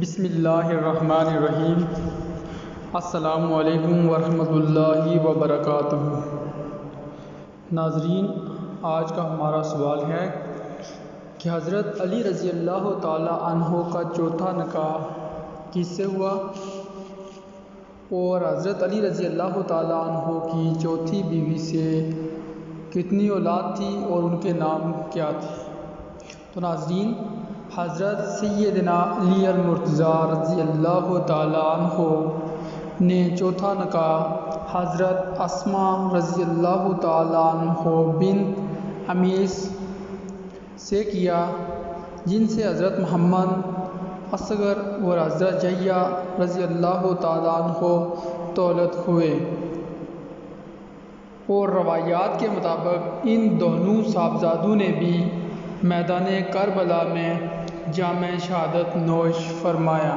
بسم اللہ الرحمن الرحیم۔ السلام علیکم ورحمۃ اللہ وبرکاتہ۔ ناظرین، آج کا ہمارا سوال ہے کہ حضرت علی رضی اللہ تعالی عنہ کا چوتھا نکاح کس سے ہوا، اور حضرت علی رضی اللہ تعالی عنہ کی چوتھی بیوی سے کتنی اولاد تھی اور ان کے نام کیا تھے؟ تو ناظرین، حضرت سیدنا علی المرتضیٰ رضی اللہ تعالی عنہ نے چوتھا نکاح حضرت اسماء رضی اللہ تعالی عنہ بنت امیس سے کیا، جن سے حضرت محمد اصغر اور حضرت یحییٰ رضی اللہ تعالی عنہ تولد ہوئے، اور روایات کے مطابق ان دونوں صاحبزادوں نے بھی میدان کربلا میں جام شہادت نوش فرمایا۔